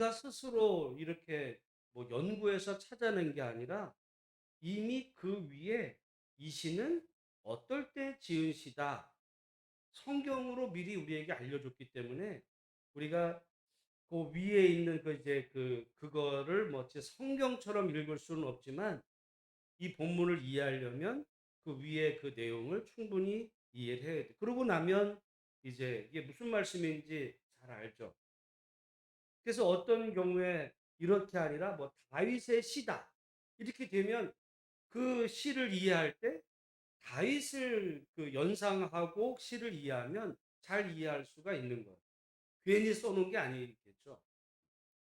우리가 스스로 이렇게 뭐 연구해서 찾아낸 게 아니라 이미 그 위에 이 시는 어떨 때 지은 시다. 성경으로 미리 우리에게 알려줬기 때문에 우리가 그 위에 있는 그 이제 그거를 뭐 제 성경처럼 읽을 수는 없지만 이 본문을 이해하려면 그 위에 그 내용을 충분히 이해를 해야 돼. 그러고 나면 이제 이게 무슨 말씀인지 잘 알죠. 그래서 어떤 경우에 이렇게 아니라 뭐 다윗의 시다. 이렇게 되면 그 시를 이해할 때 다윗을 연상하고 시를 이해하면 잘 이해할 수가 있는 거예요. 괜히 써놓은 게 아니겠죠.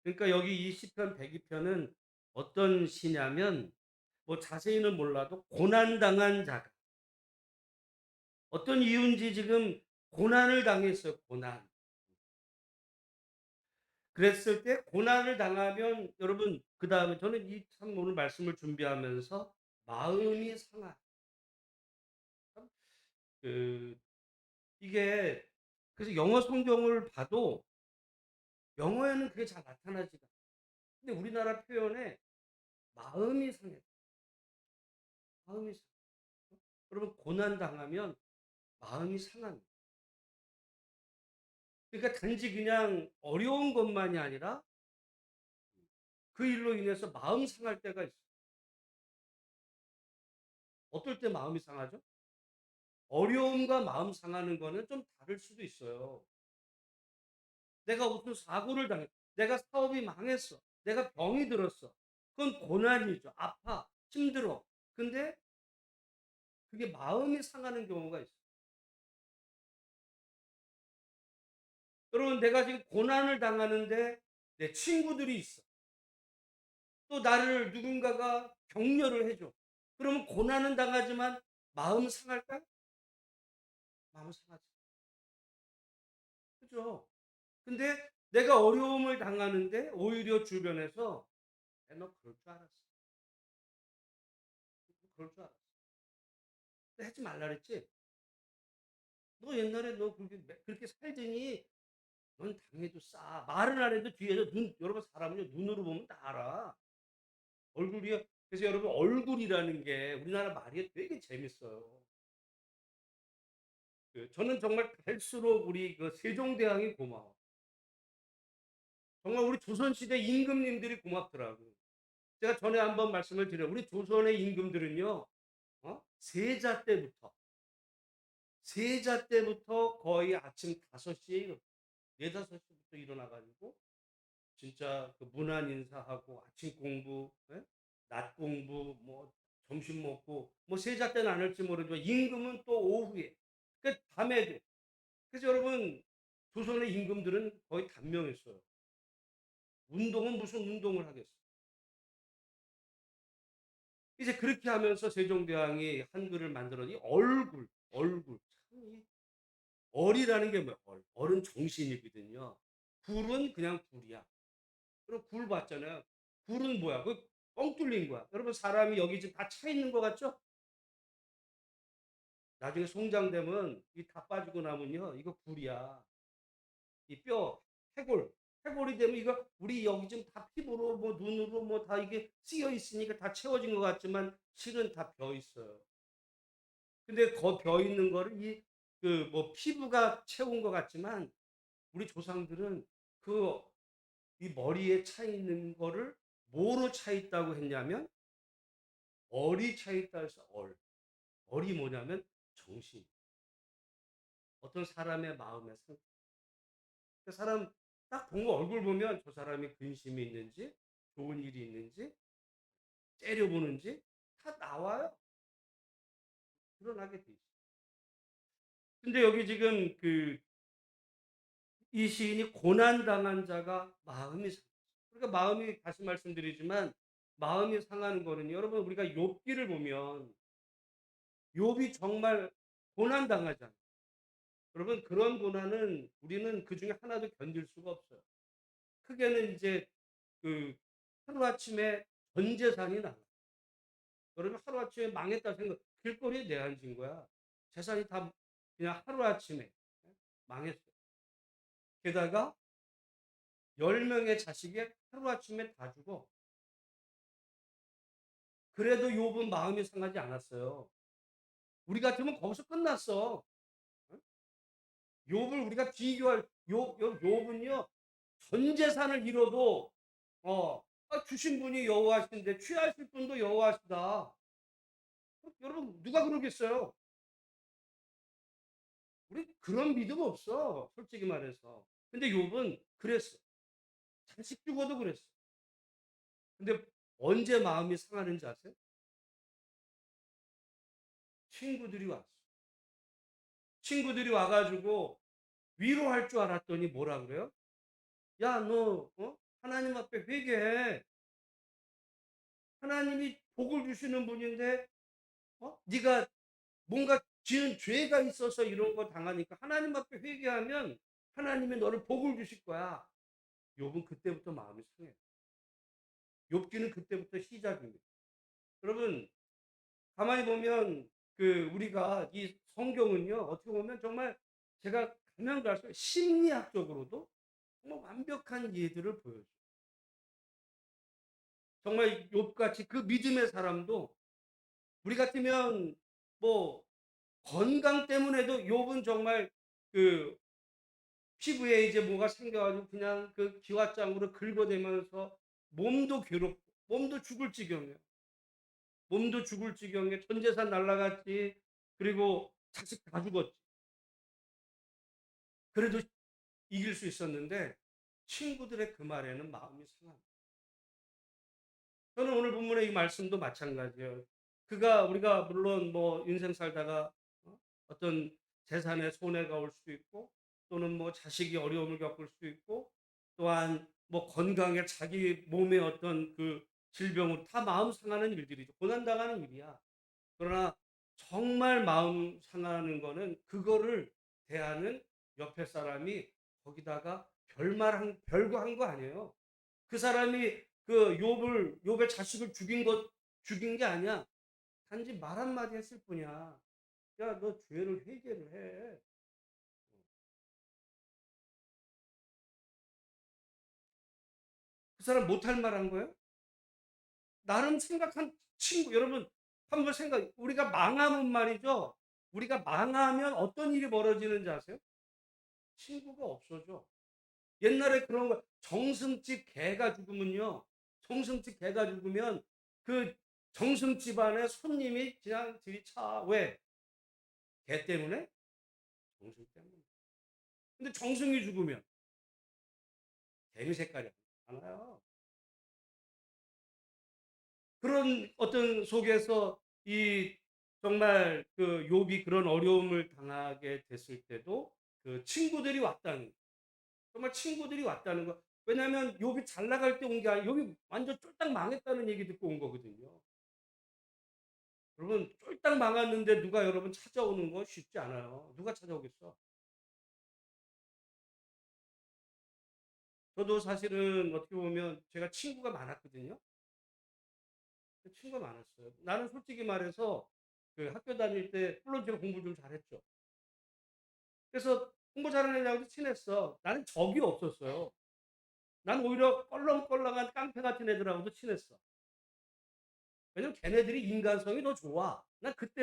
그러니까 여기 이 시편 102편은 어떤 시냐면 뭐 자세히는 몰라도 고난당한 자가 어떤 이유인지 지금 고난을 당했어요. 고난. 그랬을 때 고난을 당하면 여러분 그다음에 저는 이 참 오늘 말씀을 준비하면서 마음이 상한 참 이게 그래서 영어 성경을 봐도 영어에는 그게 잘 나타나지가 않아요. 근데 우리나라 표현에 마음이 상해. 마음이 상해. 여러분 고난 당하면 마음이 상합니다. 그러니까 단지 그냥 어려운 것만이 아니라 그 일로 인해서 마음 상할 때가 있어요. 어떨 때 마음이 상하죠? 어려움과 마음 상하는 거는 좀 다를 수도 있어요. 내가 무슨 사고를 당했어. 내가 사업이 망했어. 내가 병이 들었어. 그건 고난이죠. 아파. 힘들어. 근데 그게 마음이 상하는 경우가 있어요. 여러분, 내가 지금 고난을 당하는데 내 친구들이 있어. 또 나를 누군가가 격려를 해줘. 그러면 고난은 당하지만 마음 상할까? 마음 상하지. 그죠? 근데 내가 어려움을 당하는데 오히려 주변에서 야, 너 그럴 줄 알았어. 그럴 줄 알았어. 하지 말라 그랬지? 너 옛날에 너 그렇게 살더니 넌 당해도 싸. 말은 안 해도 뒤에서 여러분 사람은요, 눈으로 보면 다 알아. 얼굴이, 그래서 여러분 얼굴이라는 게 우리나라 말이 되게 재밌어요. 저는 정말 갈수록 우리 세종대왕이 고마워. 정말 우리 조선시대 임금님들이 고맙더라고. 제가 전에 한번 말씀을 드려요. 우리 조선의 임금들은요, 세자 때부터 거의 아침 5시에 일어나. 4, 5시부터 일어나가지고 진짜 그 문안 인사하고 아침 공부, 예? 낮 공부, 뭐 점심 먹고, 뭐 세자 때는 안 할지 모르지만 임금은 또 오후에, 그 밤에도. 그래서 여러분 조선의 임금들은 거의 단명했어요. 운동은 무슨 운동을 하겠어. 이제 그렇게 하면서 세종대왕이 한글을 만들었니 얼굴 참 얼이라는 게 뭐야? 얼은 정신이거든요. 굴은 그냥 굴이야. 그럼 굴 봤잖아요. 굴은 뭐야? 그 뻥 뚫린 거야. 여러분 사람이 여기 지금 다 차 있는 것 같죠? 나중에 송장되면 이 다 빠지고 나면요. 이거 굴이야. 이 뼈, 해골이 되면 이거 우리 여기 지금 다 피부로 뭐 눈으로 뭐 다 이게 쓰여 있으니까 다 채워진 것 같지만 실은 다 벼 있어요. 근데 거 벼 있는 거를 뭐 피부가 채운 것 같지만 우리 조상들은 그 이 머리에 차 있는 거를 뭐로 차 있다고 했냐면 얼이 차 있다 해서 얼. 얼이 뭐냐면 정신. 어떤 사람의 마음의 상태. 그 사람 딱 보고 얼굴 보면 저 사람이 근심이 있는지 좋은 일이 있는지 째려보는지 다 나와요. 드러나게 돼 있어요. 근데 여기 지금 이 시인이 고난당한 자가 마음이 상했어요. 그러니까 마음이 다시 말씀드리지만 마음이 상하는 거는 여러분 우리가 욥기를 보면 욥이 정말 고난당하잖아요. 여러분 그런 고난은 우리는 그중에 하나도 견딜 수가 없어요. 크게는 이제 그 하루아침에 전 재산이 나가. 여러분 하루아침에 망했다 생각 길거리에 내앉은 거야. 재산이 다 그냥 하루아침에 망했어요. 게다가 10명의 자식이 하루아침에 다 죽어. 그래도 욥은 마음이 상하지 않았어요. 우리 같으면 거기서 끝났어. 어? 욥을 우리가 비교할 욥은요. 전 재산을 잃어도 주신 분이 여호와신데 취하실 분도 여호와시다. 여러분 누가 그러겠어요? 우리 그런 믿음 없어. 솔직히 말해서. 근데 욥은 그랬어. 자식 죽어도 그랬어. 근데 언제 마음이 상하는지 아세요? 친구들이 왔어. 친구들이 와가지고 위로할 줄 알았더니 뭐라 그래요? 야, 너 하나님 앞에 회개해. 하나님이 복을 주시는 분인데 네가 뭔가 지은 죄가 있어서 이런 거 당하니까 하나님 앞에 회개하면 하나님이 너를 복을 주실 거야. 욥은 그때부터 마음이 상해. 욥기는 그때부터 시작입니다. 여러분 가만히 보면 우리가 이 성경은요 어떻게 보면 정말 제가 가면 갈수록 심리학적으로도 정말 완벽한 예들을 보여줘요. 정말 욥같이 그 믿음의 사람도 우리 같으면 뭐 건강 때문에도 욥은 정말 그 피부에 이제 뭐가 생겨가지고 그냥 그 기왓장으로 긁어대면서 몸도 괴롭고 몸도 죽을 지경이에요. 몸도 죽을 지경에 전 재산 날라갔지. 그리고 자식 다 죽었지. 그래도 이길 수 있었는데 친구들의 그 말에는 마음이 상합니다. 저는 오늘 본문의 이 말씀도 마찬가지예요. 우리가 물론 뭐 인생 살다가 어떤 재산에 손해가 올 수도 있고 또는 뭐 자식이 어려움을 겪을 수도 있고 또한 뭐 건강에 자기 몸에 어떤 그 질병으로 다 마음 상하는 일들이죠. 고난당하는 일이야. 그러나 정말 마음 상하는 거는 그거를 대하는 옆에 사람이 거기다가 별거 한 거 아니에요. 그 사람이 욥의 자식을 죽인 게 아니야. 단지 말 한마디 했을 뿐이야. 야, 너 죄를 회개를 해. 그 사람 못할 말 한 거예요? 나름 생각한 친구, 여러분, 한번 우리가 망하면 말이죠. 우리가 망하면 어떤 일이 벌어지는지 아세요? 친구가 없어져. 옛날에 그런 거, 정승집 개가 죽으면요. 정승집 개가 죽으면 그 정승집 안에 손님이 그냥 들이차. 왜? 개 때문에? 정승 때문에. 근데 정승이 죽으면 개미 색깔이 많아요. 그런 어떤 속에서 이 정말 그 욥이 그런 어려움을 당하게 됐을 때도 그 친구들이 왔다는 정말 친구들이 왔다는 거. 왜냐하면 욥이 잘 나갈 때 온 게 아니라 욥이 완전 쫄딱 망했다는 얘기 듣고 온 거거든요. 여러분 쫄딱 망했는데 누가 여러분 찾아오는 거 쉽지 않아요. 누가 찾아오겠어? 저도 사실은 어떻게 보면 제가 친구가 많았거든요. 친구가 많았어요. 나는 솔직히 말해서 그 학교 다닐 때 물론 제가 공부 좀 잘했죠. 그래서 공부 잘하는 애들하고도 친했어. 나는 적이 없었어요. 난 오히려 껄렁껄렁한 깡패 같은 애들하고도 친했어. 왜냐면 걔네들이 인간성이 더 좋아. 난 그때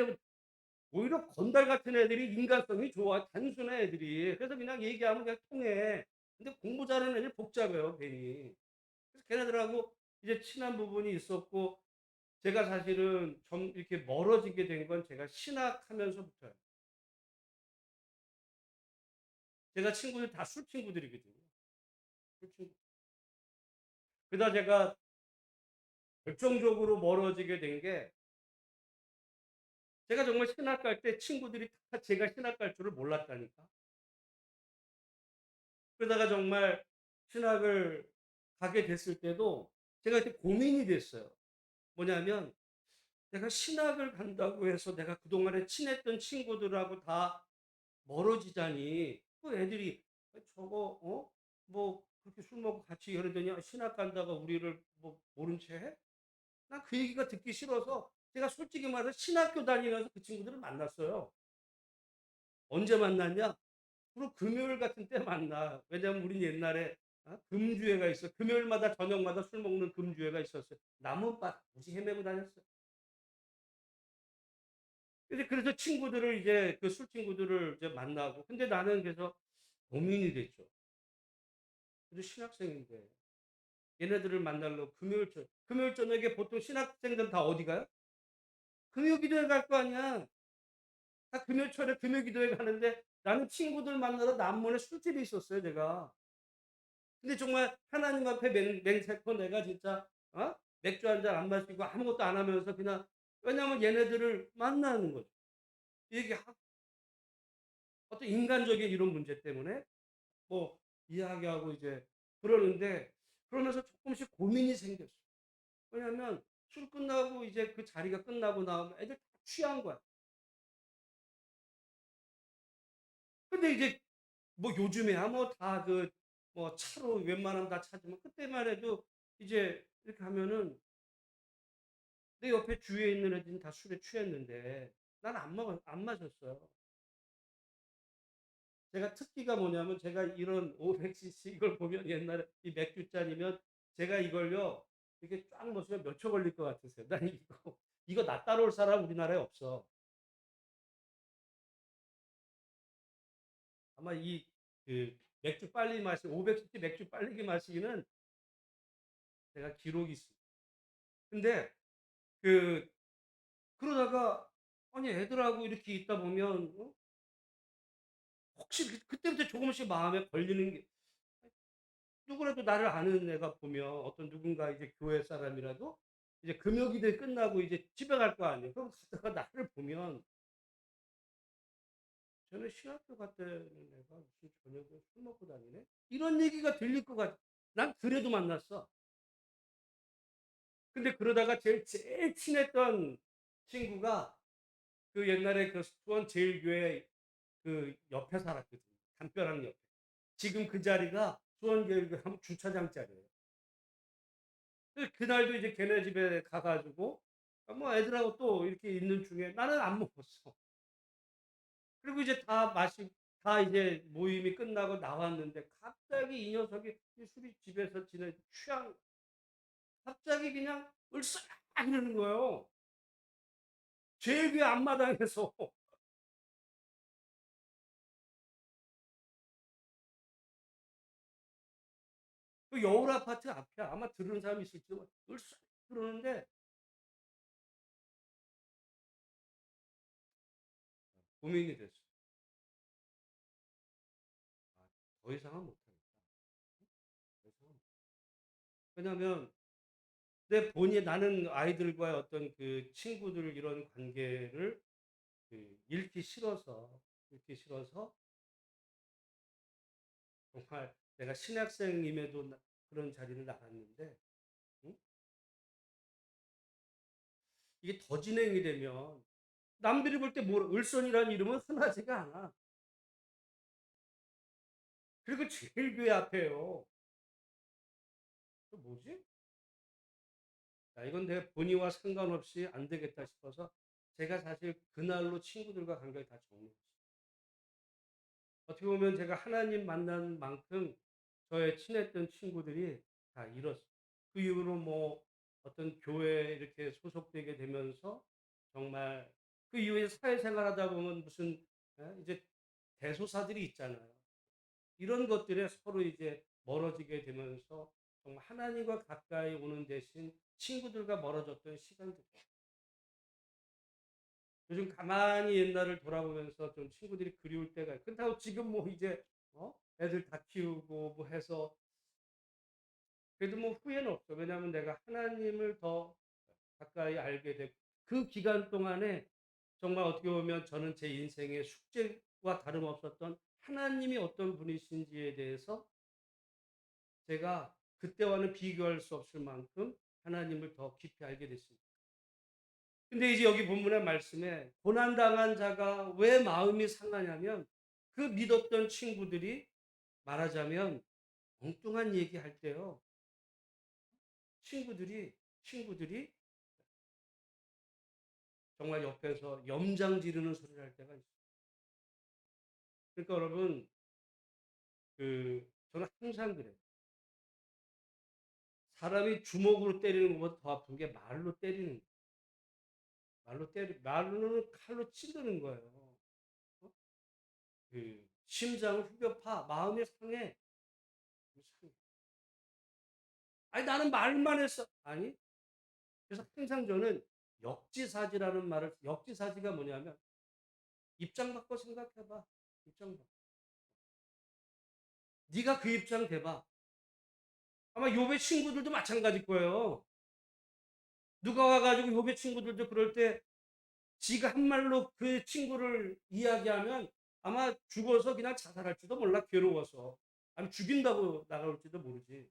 오히려 건달 같은 애들이 인간성이 좋아. 단순한 애들이. 그래서 그냥 얘기하면 그냥 통해. 근데 공부 잘하는 애들 복잡해요, 괜히. 그래서 걔네들하고 이제 친한 부분이 있었고, 제가 사실은 좀 이렇게 멀어지게 된 건 제가 신학하면서부터예요. 제가 친구들 다 술 친구들이거든요. 술 친구. 그러다 제가 결정적으로 멀어지게 된 게 제가 정말 신학 갈 때 친구들이 다 제가 신학 갈 줄을 몰랐다니까. 그러다가 정말 신학을 가게 됐을 때도 제가 그때 고민이 됐어요. 뭐냐면 내가 신학을 간다고 해서 내가 그동안에 친했던 친구들하고 다 멀어지자니 그 애들이 저거 뭐 그렇게 술 먹고 같이 이러더니 신학 간다가 우리를 뭐 모른 채 해? 난 그 얘기가 듣기 싫어서 제가 솔직히 말해서 신학교 다니면서 그 친구들을 만났어요. 언제 만났냐? 주로 금요일 같은 때 만나. 왜냐면 우린 옛날에 금주회가 있어. 금요일마다 저녁마다 술 먹는 금주회가 있었어요. 나무밭 굳이 헤매고 다녔어요. 그래서 친구들을 이제 그 술 친구들을 이제 만나고 근데 나는 그래서 고민이 됐죠. 그래도 신학생인데 얘네들을 만나려고 금요일 저녁에 보통 신학생들은 다 어디 가요? 금요 기도회 갈 거 아니야. 다 금요철에 금요 기도회 가는데 나는 친구들 만나러 남문에 술집이 있었어요, 제가. 근데 정말 하나님 앞에 맹세코 내가 진짜 맥주 한 잔 안 마시고 아무것도 안 하면서 그냥 왜냐면 얘네들을 만나는 거죠. 이게 어떤 인간적인 이런 문제 때문에 뭐 이야기하고 이제 그러는데 그러면서 조금씩 고민이 생겼어요. 왜냐면 술 끝나고 이제 그 자리가 끝나고 나면 애들 다 취한 거야. 근데 이제 뭐 요즘에야 뭐 다 뭐 차로 웬만하면 다 차지만 그때만 해도 이제 이렇게 하면은 내 옆에 주위에 있는 애들은 다 술에 취했는데 난 안 마셨어요. 제가 특기가 뭐냐면 제가 이런 500cc 이걸 보면 옛날에 이 맥주잔이면 제가 이걸요 이렇게 쫙 마시면 몇 초 걸릴 것 같으세요? 난 이거 나 따라올 사람 우리나라에 없어. 아마 맥주 빨리 500cc 맥주 빨리 마시기는 제가 기록이 있습니다. 근데 그 그러다가 아니 애들하고 이렇게 있다 보면 혹시 그때부터 조금씩 마음에 걸리는 게 누구라도 나를 아는 애가 보면 어떤 누군가 이제 교회 사람이라도 이제 금요기대 끝나고 이제 집에 갈 거 아니에요. 그럼 가다가 나를 보면 쟤는 신학교 갔다는 애가 무슨 저녁에 술 먹고 다니네? 이런 얘기가 들릴 것 같아. 난 그래도 만났어. 근데 그러다가 제일 친했던 친구가 그 옛날에 그 수원 제일교회 그 옆에 살았거든요. 담벼락 옆에. 지금 그 자리가 수원제일교회 주차장 자리예요. 그날도 이제 걔네 집에 가가지고 뭐 애들하고 또 이렇게 있는 중에 나는 안 먹었어. 그리고 이제 다 이제 모임이 끝나고 나왔는데 갑자기 이 녀석이 술이 집에서 지내 취한 갑자기 그냥 을싹 이러는 거예요. 제일교회 앞마당에서 그 여울 아파트 앞에 아마 들은 사람이 있을지 을싹 그러는데 고민이 됐어. 더 이상은 못하겠다. 더 이상은 왜냐면 나는 아이들과의 어떤 그 친구들 이런 관계를 잃기 싫어서 정말 내가 신학생임에도 그런 자리를 나갔는데 응? 이게 더 진행이 되면 남들이 볼 때 을선이라는 이름은 흔하지가 않아. 그리고 제일 교회 앞에요. 뭐지? 자, 이건 내 본의와 상관없이 안 되겠다 싶어서 제가 사실 그날로 친구들과 관계를 다 정리했어요. 어떻게 보면 제가 하나님 만난 만큼 저의 친했던 친구들이 다 잃었어요. 그 이후로 뭐 어떤 교회에 이렇게 소속되게 되면서 정말 그 이후에 사회생활 하다 보면 무슨 이제 대소사들이 있잖아요. 이런 것들에 서로 이제 멀어지게 되면서 정말 하나님과 가까이 오는 대신 친구들과 멀어졌던 시간들. 요즘 가만히 옛날을 돌아보면서 좀 친구들이 그리울 때가 있고 그렇다고 지금 뭐 이제 애들 다 키우고 뭐 해서 그래도 뭐 후회는 없어. 왜냐하면 내가 하나님을 더 가까이 알게 됐고 그 기간 동안에 정말 어떻게 보면 저는 제 인생의 숙제와 다름없었던 하나님이 어떤 분이신지에 대해서 제가 그때와는 비교할 수 없을 만큼 하나님을 더 깊이 알게 됐습니다. 근데 이제 여기 본문의 말씀에 고난당한 자가 왜 마음이 상하냐면 그 믿었던 친구들이 말하자면 엉뚱한 얘기할 때요. 친구들이 정말 옆에서 염장 지르는 소리를 할 때가 있어요. 그러니까 여러분 저는 항상 그래요. 사람이 주먹으로 때리는 것보다 더 아픈 게 말로 때리는 거예요. 말로는 칼로 찌르는 거예요. 어? 그 심장을 후벼 파, 마음이 상해. 상해. 아니 나는 말만 했어. 아니. 그래서 항상 저는 역지사지라는 말을, 역지사지가 뭐냐면 입장 바꿔 생각해봐. 입장 바꿔. 네가 그 입장 돼봐. 아마 요배 친구들도 마찬가지일 거예요. 누가 와가지고 요배 친구들도 그럴 때 지가 한 말로 그 친구를 이야기하면 아마 죽어서 그냥 자살할지도 몰라. 괴로워서. 아니 죽인다고 나갈지도 모르지.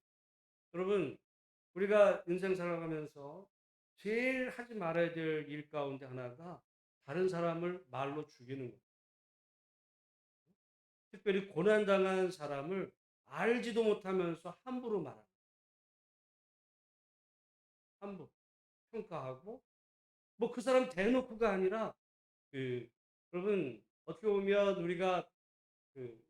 여러분, 우리가 인생 살아가면서 제일 하지 말아야 될 일 가운데 하나가 다른 사람을 말로 죽이는 거예요. 특별히 고난당한 사람을 알지도 못하면서 함부로 말하는 거예요. 함부로 평가하고, 뭐 그 사람 대놓고가 아니라, 그 여러분 어떻게 보면 우리가 그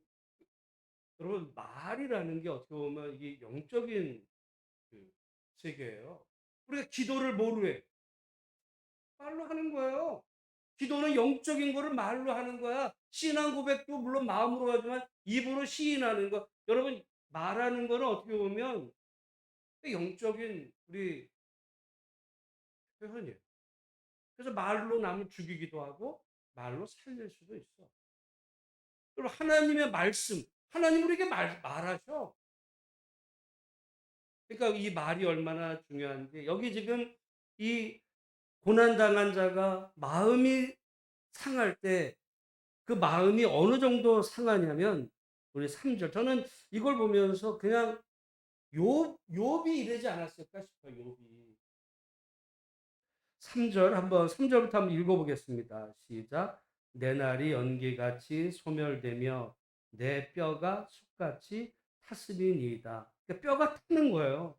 여러분 말이라는 게 어떻게 보면 이게 영적인 그 세계예요. 우리가 기도를 뭐로 해? 말로 하는 거예요. 기도는 영적인 거를 말로 하는 거야. 신앙 고백도 물론 마음으로 하지만 입으로 시인하는 거. 여러분 말하는 거는 어떻게 보면 영적인 우리 표현이에요. 그래서 말로 남을 죽이기도 하고 말로 살릴 수도 있어. 그리고 하나님의 말씀, 하나님 우리에게 말하셔. 그러니까 이 말이 얼마나 중요한지, 여기 지금 이 고난당한 자가 마음이 상할 때 그 마음이 어느 정도 상하냐면, 우리 3절. 저는 이걸 보면서 그냥 욥이 이러지 않았을까 싶어요. 욥이. 3절부터 한번 읽어보겠습니다. 시작. 내 날이 연기같이 소멸되며 내 뼈가 숯같이 탔음이니이다. 그러니까 뼈가 타는 거예요.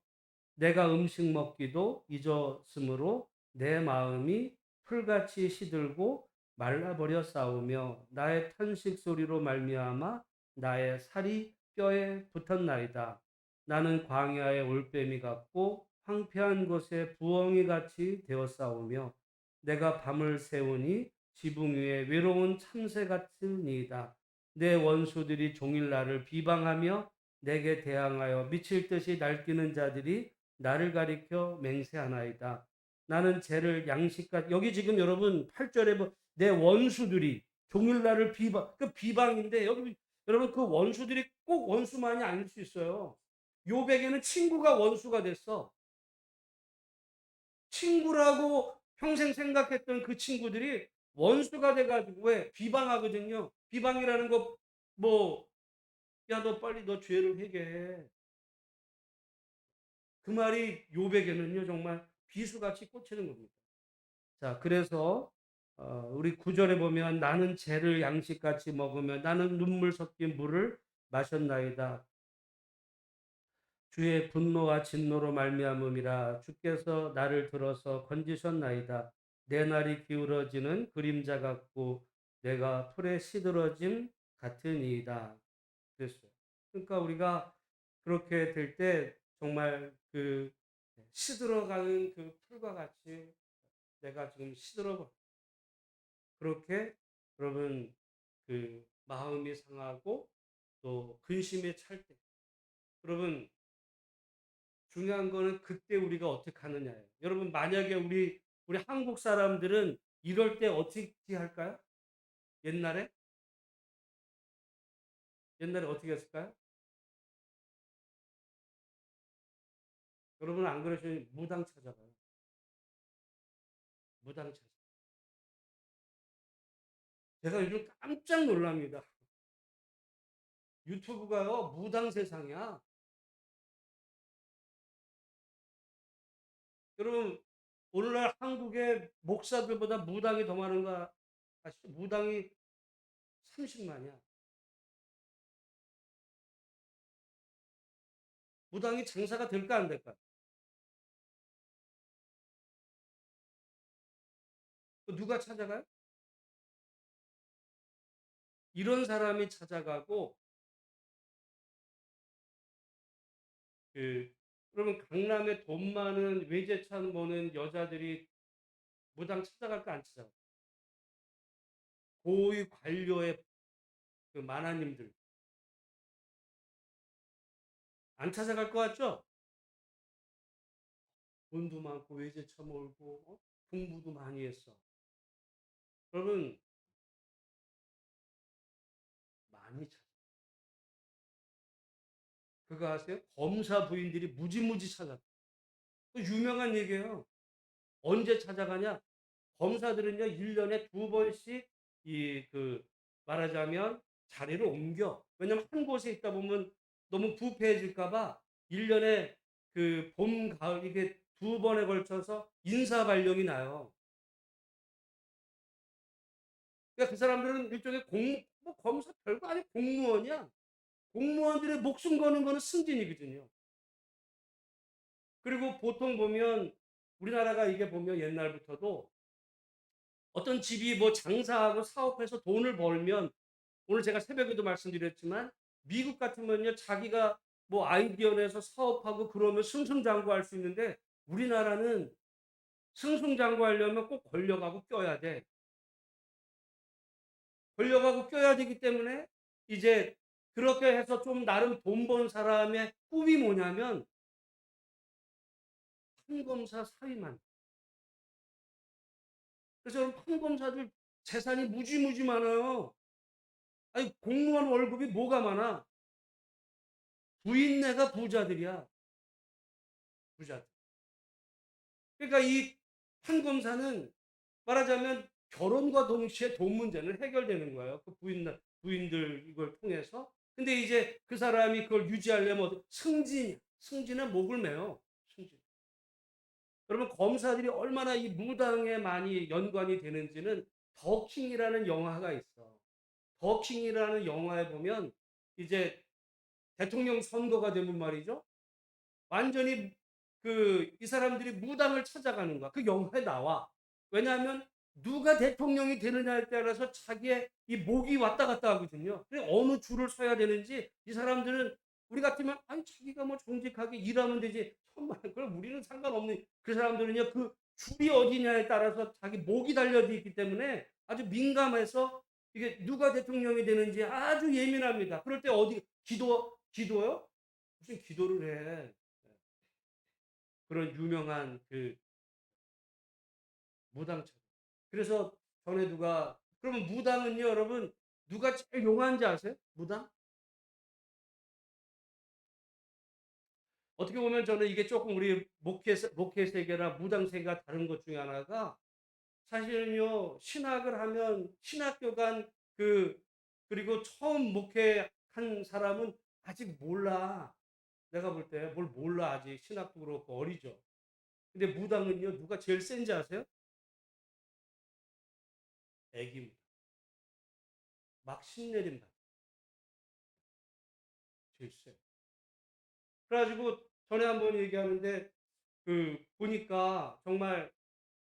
내가 음식 먹기도 잊었으므로 내 마음이 풀같이 시들고 말라버려 싸우며 나의 탄식 소리로 말미암아 나의 살이 뼈에 붙었나이다. 나는 광야의 올빼미 같고 황폐한 곳에 부엉이 같이 되어 싸우며 내가 밤을 새우니 지붕 위에 외로운 참새 같으니이다. 내 원수들이 종일 나를 비방하며 내게 대항하여 미칠 듯이 날뛰는 자들이 나를 가리켜 맹세하나이다. 나는 죄를 양식같이, 여기 지금 여러분 8절에 내 원수들이 종일 나를 그 비방인데, 여기 여러분 그 원수들이 꼭 원수만이 아닐 수 있어요. 요백에는 친구가 원수가 됐어. 친구라고 평생 생각했던 그 친구들이 원수가 돼가지고, 왜? 비방하거든요. 비방이라는 거, 뭐, 야, 너 빨리 너 죄를 회개해. 그 말이 요백에는요, 정말 비수같이 꽂히는 겁니다. 자, 그래서 우리 9절에 보면 나는 죄를 양식같이 먹으며 나는 눈물 섞인 물을 마셨나이다. 주의 분노와 진노로 말미암음이라. 주께서 나를 들어서 건지셨나이다. 내 날이 기울어지는 그림자 같고 내가 풀에 시들어짐 같으니이다. 그랬어요. 그러니까 우리가 그렇게 될 때 정말 그 시들어가는 그 풀과 같이 내가 지금 시들어, 그렇게 여러분 그 마음이 상하고 또 근심에 찰 때, 여러분 중요한 거는 그때 우리가 어떻게 하느냐예요. 여러분 만약에 우리 한국 사람들은 이럴 때 어떻게 할까요? 옛날에 어떻게 했을까요? 여러분 안 그러시면 무당 찾아가요. 무당 찾아. 제가 요즘 깜짝 놀랍니다. 유튜브가요 무당 세상이야. 여러분 오늘날 한국의 목사들보다 무당이 더 많은 거 아시죠? 무당이 30만이야. 무당이 장사가 될까 안 될까? 누가 찾아가요? 이런 사람이 찾아가고, 그 그러면 강남에 돈 많은 외제차 모는 여자들이 무당 찾아갈까 안 찾아갈까? 고위 관료의 그 마나님들 안 찾아갈 것 같죠? 돈도 많고 외제차 몰고 공부도 많이 했어. 여러분 많이 찾아. 그거 아세요? 검사 부인들이 무지무지 찾아. 그 유명한 얘기예요. 언제 찾아가냐? 검사들은요 1년에 2번씩 말하자면 자리를 옮겨. 왜냐면 한 곳에 있다 보면 너무 부패해질까 봐 1년에 봄, 가을 이게 2번에 걸쳐서 인사 발령이 나요. 그러니까 그 사람들은 일종의 뭐 검사 별거 아니 공무원이야. 공무원들의 목숨 거는 거는 승진이거든요. 그리고 보통 보면 우리나라가 이게 보면 옛날부터도 어떤 집이 뭐 장사하고 사업해서 돈을 벌면 오늘 제가 새벽에도 말씀드렸지만 미국 같으면요 자기가 뭐 아이디어 내서 사업하고 그러면 승승장구할 수 있는데 우리나라는 승승장구하려면 꼭 권력하고 껴야 돼. 권력하고 껴야 되기 때문에 이제 그렇게 해서 좀 나름 돈 번 사람의 꿈이 뭐냐면 판검사 사위만. 그래서 판검사들 재산이 무지무지 많아요. 아니 공무원 월급이 뭐가 많아? 부인네가 부자들이야. 부자. 그러니까 이 판검사는 말하자면 결혼과 동시에 돈 문제는 해결되는 거예요. 그 부인들 이걸 통해서. 근데 이제 그 사람이 그걸 유지하려면 승진에 목을 매요. 승진. 그러면 검사들이 얼마나 이 무당에 많이 연관이 되는지는 더킹이라는 영화가 있어. 더킹이라는 영화에 보면 이제 대통령 선거가 되면 말이죠. 완전히 이 사람들이 무당을 찾아가는 거야. 그 영화에 나와. 왜냐하면 누가 대통령이 되느냐에 따라서 자기의 이 목이 왔다 갔다 하거든요. 그래 어느 줄을 서야 되는지 이 사람들은 우리 같으면 아니 자기가 뭐 정직하게 일하면 되지. 정말 그럼 우리는 상관없는 그 사람들은요 그 줄이 어디냐에 따라서 자기 목이 달려져 있기 때문에 아주 민감해서 이게 누가 대통령이 되는지 아주 예민합니다. 그럴 때 어디 기도요? 무슨 기도를 해. 그런 유명한 무당처럼. 그래서 전에 그러면 무당은요, 여러분, 누가 제일 용한지 아세요? 무당? 어떻게 보면 저는 이게 조금 우리 목회 세계나 무당 세계가 다른 것 중에 하나가 사실은요, 신학을 하면 신학교관 그리고 처음 목회한 사람은 아직 몰라. 내가 볼 때 뭘 몰라. 아직 신학도 그렇고 어리죠. 근데 무당은요, 누가 제일 센지 아세요? 애기입니다. 막 신내림 받 제일 세. 그래가지고 전에 한번 얘기하는데 보니까 정말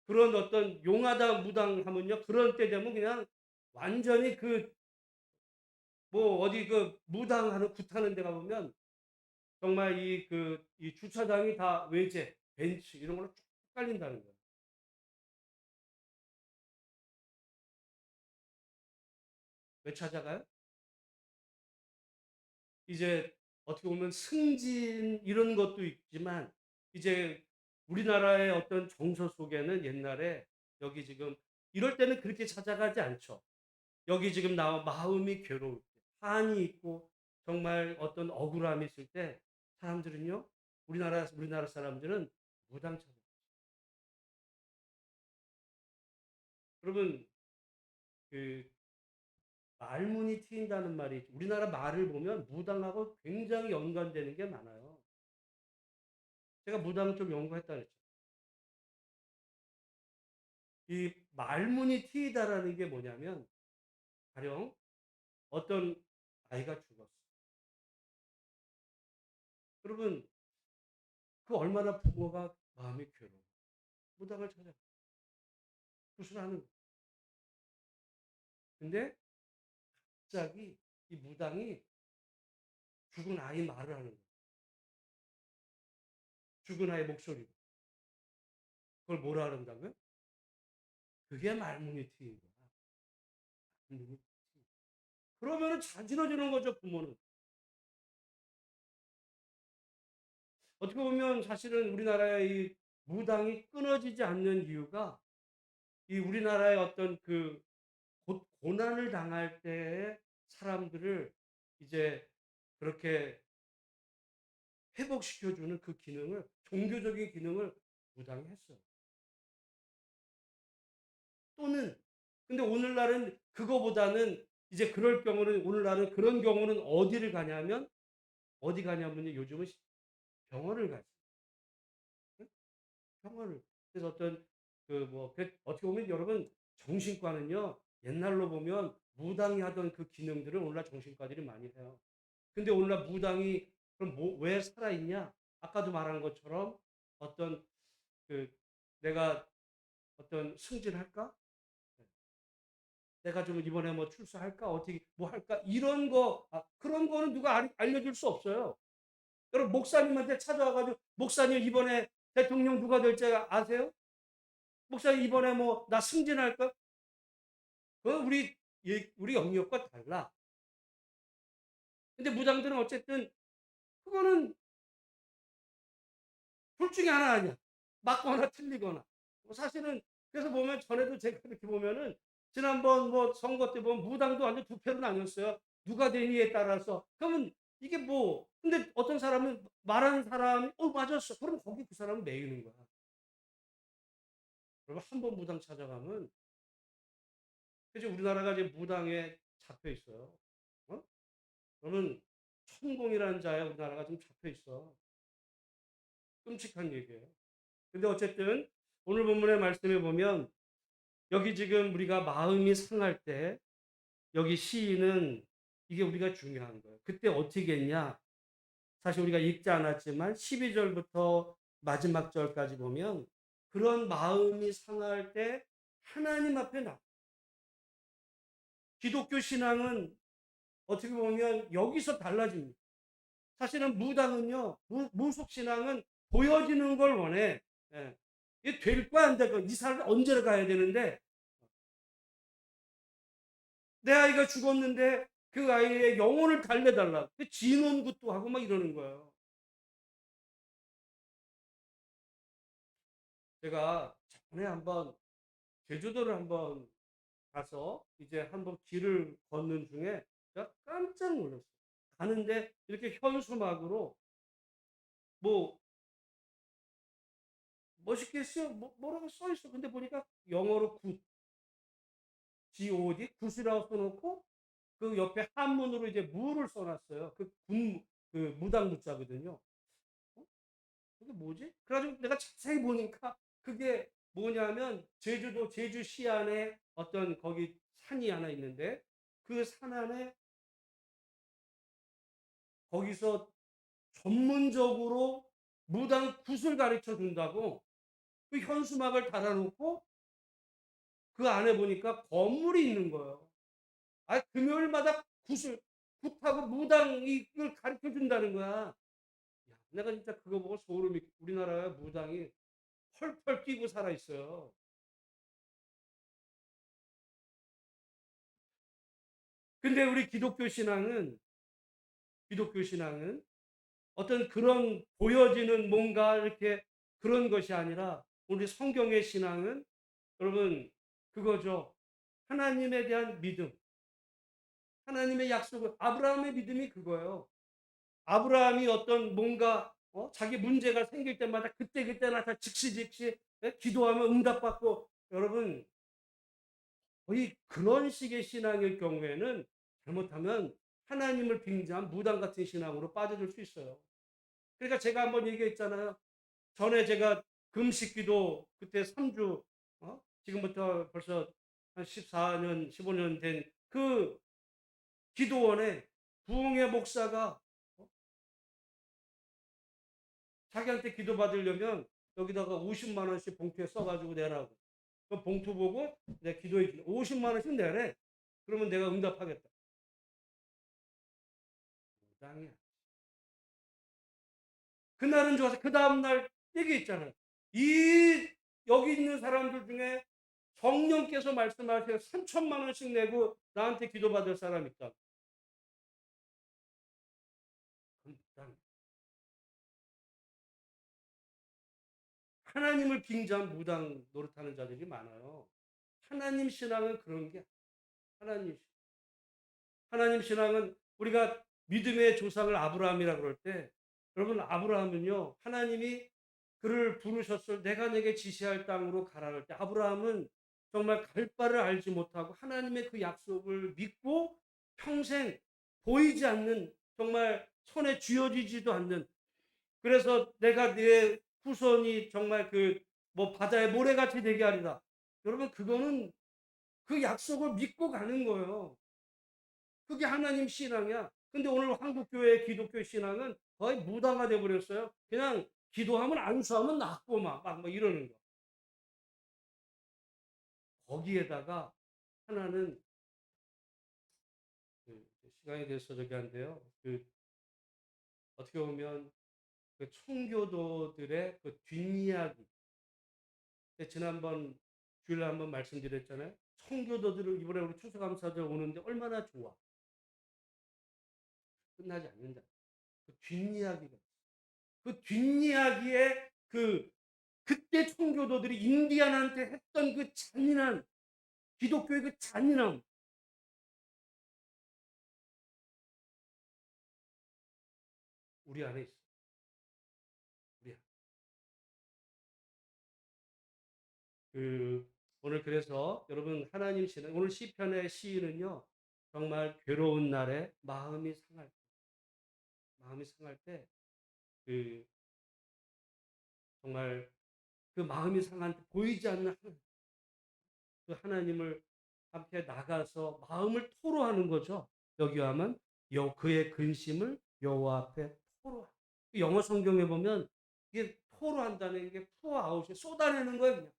그런 어떤 용하다 무당 하면요 그런 때 되면 그냥 완전히 뭐 어디 무당하는 굿하는 데 가보면 정말 이 주차장이 다 외제 벤츠 이런 걸로 쭉 깔린다는 거예요. 왜 찾아가요? 이제 어떻게 보면 승진 이런 것도 있지만 이제 우리나라의 어떤 정서 속에는 옛날에 여기 지금 이럴 때는 그렇게 찾아가지 않죠. 여기 지금 나 마음이 괴로울 때, 한이 있고 정말 어떤 억울함이 있을 때 사람들은요. 우리나라 사람들은 무당 찾아. 여러분 그 말문이 트인다는 말이 우리나라 말을 보면 무당하고 굉장히 연관되는 게 많아요. 제가 무당을 좀 연구했다 그랬죠. 이 말문이 트이다라는 게 뭐냐면 가령 어떤 아이가 죽었어. 여러분 그 얼마나 부모가 마음이 괴로워. 무당을 찾아 수술하는 거. 근데 갑자기 이 무당이 죽은 아이 말을 하는 거예요. 죽은 아이 목소리로. 그걸 뭐라 그런다고요? 그게 말문이 트인 거야. 말문이. 그러면은 자지러지는 거죠, 부모는. 어떻게 보면 사실은 우리나라의 이 무당이 끊어지지 않는 이유가 이 우리나라의 어떤 그 고난을 당할 때에 사람들을 이제 그렇게 회복시켜주는 그 기능을, 종교적인 기능을 무당이 했어요. 또는, 근데 오늘날은 그거보다는 이제 그럴 경우는, 오늘날은 그런 경우는 어디를 가냐면, 어디 가냐면요, 요즘은 병원을 가죠. 응? 병원을. 그래서 어떤, 어떻게 보면 여러분, 정신과는요, 옛날로 보면 무당이 하던 그 기능들을 오늘날 정신과들이 많이 해요. 근데 오늘날 무당이 그럼 왜 살아있냐? 아까도 말한 것처럼 어떤 그 내가 어떤 승진할까? 내가 좀 이번에 뭐 출소할까? 어떻게 뭐 할까? 이런 거, 그런 거는 누가 알려줄 수 없어요. 여러분, 목사님한테 찾아와가지고, 목사님 이번에 대통령 누가 될지 아세요? 목사님 이번에 뭐 나 승진할까? 그건 우리 영역과 달라. 근데 무당들은 어쨌든 그거는 둘 중에 하나 아니야. 맞거나 틀리거나. 뭐 사실은 그래서 보면 전에도 제가 이렇게 보면은 지난번 뭐 선거 때 보면 무당도 완전 두 표로 나뉘었어요. 누가 되니에 따라서. 그러면 이게 뭐 근데 어떤 사람은 말하는 사람이 맞았어. 그럼 거기 그 사람을 매이는 거야. 그러면 한 번 무당 찾아가면 이제 우리나라가 이제 무당에 잡혀 있어요. 어? 그러면 천공이라는 자에 우리나라가 좀 잡혀 있어. 끔찍한 얘기예요. 근데 어쨌든 오늘 본문의 말씀에 보면 여기 지금 우리가 마음이 상할 때 여기 시인은 이게 우리가 중요한 거예요. 그때 어떻게 했냐? 사실 우리가 읽지 않았지만 12절부터 마지막 절까지 보면 그런 마음이 상할 때 하나님 앞에 기독교 신앙은 어떻게 보면 여기서 달라집니다. 사실은 무당은요, 무속 신앙은 보여지는 걸 원해. 예. 이게 될 거야, 안 될 거야. 이 사람 언제 가야 되는데 내 아이가 죽었는데 그 아이의 영혼을 달래달라. 그 진원굿도 하고 막 이러는 거예요. 제가 전에 한번 제주도를 한번 가서 이제 한번 길을 걷는 중에 제가 깜짝 놀랐어요. 가는데 이렇게 현수막으로 뭐 멋있게 뭐라고 써 있어. 근데 보니까 영어로 God, 굿이라고 써놓고 그 옆에 한문으로 이제 무를 써놨어요. 그 무당 무자거든요. 어? 그게 뭐지? 그래가지고 내가 자세히 보니까 그게 뭐냐면 제주도 제주시 안에 어떤 거기 산이 하나 있는데 그 산 안에 거기서 전문적으로 무당 굿을 가르쳐 준다고 그 현수막을 달아놓고 그 안에 보니까 건물이 있는 거예요. 금요일마다 굿하고 무당을 가르쳐 준다는 거야. 야, 내가 진짜 그거 보고 소름이, 우리나라의 무당이 펄펄 뛰고 살아 있어요. 근데 우리 기독교 신앙은 어떤 그런 보여지는 뭔가 이렇게 그런 것이 아니라 우리 성경의 신앙은 여러분 그거죠. 하나님에 대한 믿음, 하나님의 약속을, 아브라함의 믿음이 그거예요. 아브라함이 어떤 뭔가 자기 문제가 생길 때마다 그때그때나 다 즉시 기도하면 응답받고, 여러분 거의 그런 식의 신앙일 경우에는 잘못하면 하나님을 빙자한 무당 같은 신앙으로 빠져들 수 있어요. 그러니까 제가 한번 얘기했잖아요. 전에 제가 금식기도 그때 3주, 지금부터 벌써 한 14년, 15년 된 그 기도원에 부흥회 목사가 자기한테 기도받으려면 여기다가 50만 원씩 봉투에 써가지고 내라고. 그 봉투 보고 내가 기도해 주려 50만 원씩 내래. 그러면 내가 응답하겠다. 무당이야. 그날은 좋아서 그 다음날 얘기했잖아요. 이 여기 있는 사람들 중에 성령께서 말씀하셔 3천만 원씩 내고 나한테 기도받을 사람 있다. 그건 무당. 하나님을 빙자한 무당 노릇하는 자들이 많아요. 하나님 신앙은 그런 게 하나님 하나님 신앙은 우리가 믿음의 조상을 아브라함이라 그럴 때 여러분 아브라함은요 하나님이 그를 부르셨을 내가 내게 지시할 땅으로 가라 할 때 아브라함은 정말 갈 바를 알지 못하고 하나님의 그 약속을 믿고 평생 보이지 않는 정말 손에 쥐어지지도 않는 그래서 내가 네 후손이 정말 그 뭐 바다의 모래같이 되게 하리라. 여러분 그거는 그 약속을 믿고 가는 거예요. 그게 하나님 신앙이야. 근데 오늘 한국교회 기독교 신앙은 거의 무당화 돼 버렸어요. 그냥 기도하면 안수하면 낫고 막 이러는 거. 거기에다가 하나는 그 시간이 돼서 저기 한데요. 그 어떻게 보면 그 청교도들의 그 뒷이야기. 지난번 주일에 한번 말씀드렸잖아요. 청교도들을 이번에 우리 추수감사절 오는데 얼마나 좋아. 끝나지 않는다. 그 뒷이야기가. 그 뒷이야기에 그때 청교도들이 인디안한테 했던 그 잔인한 기독교의 그 잔인함 우리 안에 있어. 우리 안에. 그 오늘 그래서 여러분 하나님 신앙 오늘 시편의 시인은요 정말 괴로운 날에 마음이 상할 때 그 정말 그 마음이 상한 보이지 않는 그 하나님을 앞에 나가서 마음을 토로하는 거죠. 여기 하면 그의 근심을 여호와 앞에 토로. 영어 성경에 보면 이게 토로한다는 게 풀어 아웃이 쏟아내는 거예요, 그냥.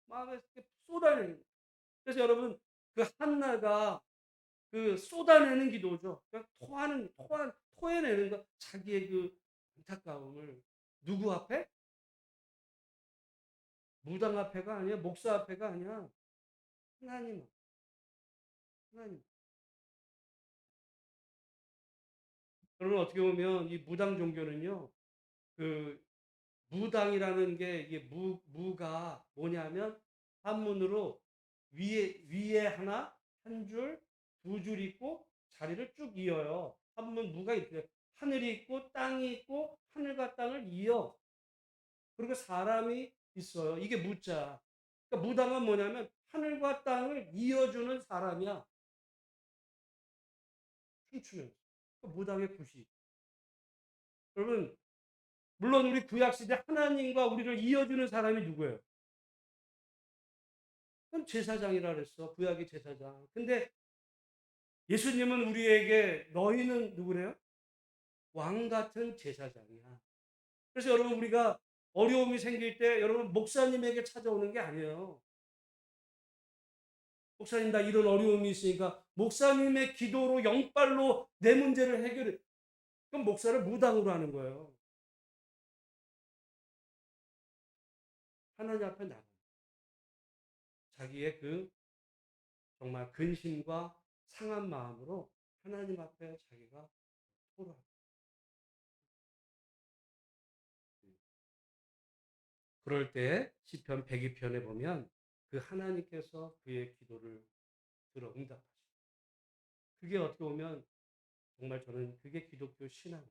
마음에 이렇게 쏟아내는. 그래서 여러분 그 한나가 그 쏟아내는 기도죠. 그러니까 토해내는 거 자기의 그 안타까움을 누구 앞에? 무당 앞에가 아니야, 목사 앞에가 아니야. 하나님, 하나님. 여러분 어떻게 보면 이 무당 종교는요. 그 무당이라는 게 이게 무가 뭐냐면 한문으로 위에 하나 한 줄, 두 줄 있고 자리를 쭉 이어요. 한문 무가 이렇게 하늘이 있고 땅이 있고 하늘과 땅을 이어. 그리고 사람이 있어요. 이게 무자. 그러니까 무당은 뭐냐면 하늘과 땅을 이어주는 사람이야. 춤추면서. 무당의 굿이. 여러분 물론 우리 구약 시대 하나님과 우리를 이어주는 사람이 누구예요? 그건 제사장이라 그랬어. 구약의 제사장. 근데 예수님은 우리에게 너희는 누구래요? 왕 같은 제사장이야. 그래서 여러분 우리가 어려움이 생길 때 여러분 목사님에게 찾아오는 게 아니에요. 목사님 나 이런 어려움이 있으니까 목사님의 기도로 영빨로 내 문제를 해결해. 그럼 목사를 무당으로 하는 거예요. 하나님 앞에 나가. 자기의 그 정말 근심과 상한 마음으로 하나님 앞에 자기가 토로하는. 그럴 때 시편 102편에 보면 그 하나님께서 그의 기도를 들어 응답하시고 그게 어떻게 보면 정말 저는 그게 기독교 신앙.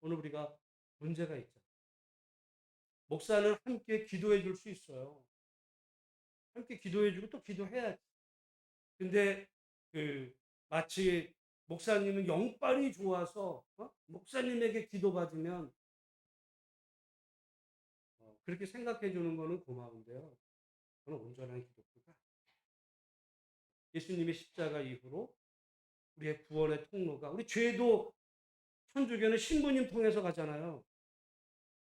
오늘 우리가 문제가 있죠. 목사는 함께 기도해 줄 수 있어요. 함께 기도해 주고 또 기도해야지. 근데 그 마치 목사님은 영빨이 좋아서 목사님에게 기도받으면 그렇게 생각해 주는 거는 고마운데요. 그건 온전한 기독교가 예수님의 십자가 이후로 우리의 구원의 통로가 우리 죄도 천주교는 신부님 통해서 가잖아요.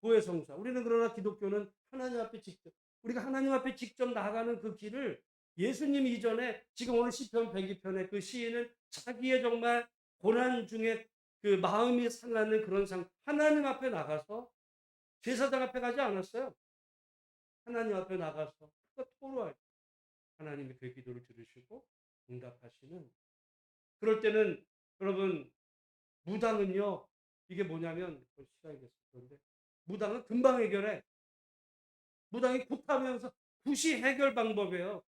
보혜성사. 우리는 그러나 기독교는 하나님 앞에 직접 우리가 하나님 앞에 직접 나가는 그 길을 예수님 이전에 지금 오늘 시편 102편의 그 시인은 자기의 정말 고난 중에 그 마음이 상하는 그런 하나님 앞에 나가서 제사장 앞에 가지 않았어요. 하나님 앞에 나가서 토로할 때 하나님이 그 기도를 들으시고 응답하시는, 그럴 때는 여러분, 무당은요, 이게 뭐냐면 시간이 됐어. 그런데 무당은 금방 해결해. 무당이 굿하면서 굿이 해결 방법이에요.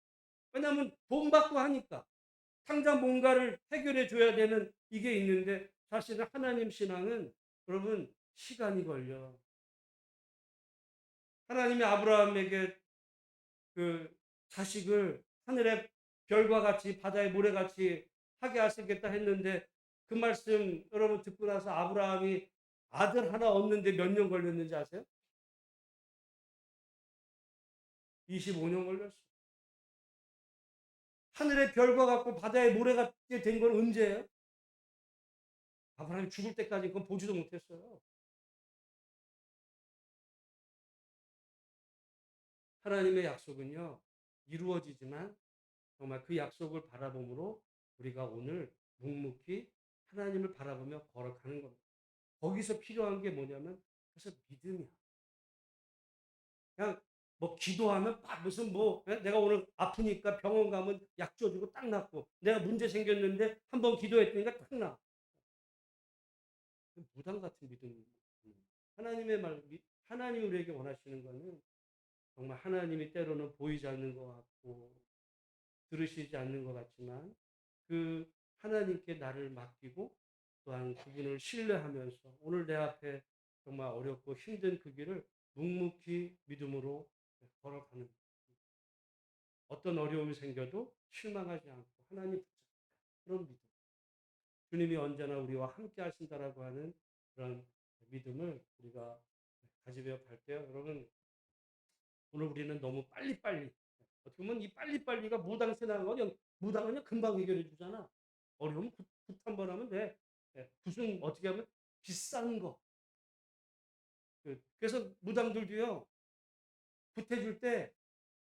왜냐하면 돈 받고 하니까. 당장 뭔가를 해결해 줘야 되는 이게 있는데, 사실은 하나님 신앙은 여러분 시간이 걸려. 하나님이 아브라함에게 그 자식을 하늘의 별과 같이 바다의 모래같이 하게 하시겠다 했는데, 그 말씀 여러분 듣고 나서 아브라함이 아들 하나 얻는데 몇 년 걸렸는지 아세요? 25년 걸렸어. 하늘의 별과 같고 바다의 모래같이 된 건 언제예요? 아브라함이 죽을 때까지 그건 보지도 못했어요. 하나님의 약속은요, 이루어지지만 정말 그 약속을 바라봄으로 우리가 오늘 묵묵히 하나님을 바라보며 걸어가는 겁니다. 거기서 필요한 게 뭐냐면, 그래서 믿음이야. 그냥 뭐 기도하면 무슨 뭐 내가 오늘 아프니까 병원 가면 약 줘주고 딱 낫고, 내가 문제 생겼는데 한번 기도했으니까 딱 나. 무당 같은 믿음. 하나님의 말, 하나님이 우리에게 원하시는 거는 정말 하나님이 때로는 보이지 않는 것 같고 들으시지 않는 것 같지만, 그 하나님께 나를 맡기고 또한 그분을 신뢰하면서 오늘 내 앞에 정말 어렵고 힘든 그 길을 묵묵히 믿음으로 걸어가는, 어떤 어려움이 생겨도 실망하지 않고 하나님 붙잡는 그런 믿음. 주님이 언제나 우리와 함께 하신다라고 하는 그런 믿음을 우리가 가지며 갈 때요. 여러분, 오늘 우리는 너무 빨리빨리, 어떻게 보면 이 빨리빨리가 무당 신앙은, 무당은 금방 해결해 주잖아. 어려우면 굿 한 번 하면 돼. 예, 굿은 어떻게 하면 비싼 거. 그래서 무당들도요, 굿 해줄 때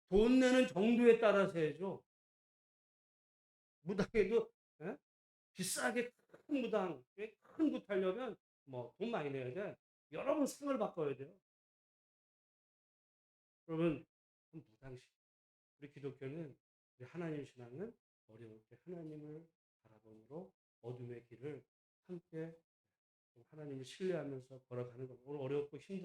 돈 내는 정도에 따라서 해줘. 무당에도 예? 비싸게 큰 무당, 큰굿 하려면 뭐 돈 많이 내야 돼. 여러 번 상을 바꿔야 돼요. 그러면 무당식. 우리 기독교는, 우리 하나님 신앙은 어려울 때 하나님을 바라봄으로 어둠의 길을 함께 하나님을 신뢰하면서 걸어가는 겁니다. 오늘 어렵고 힘든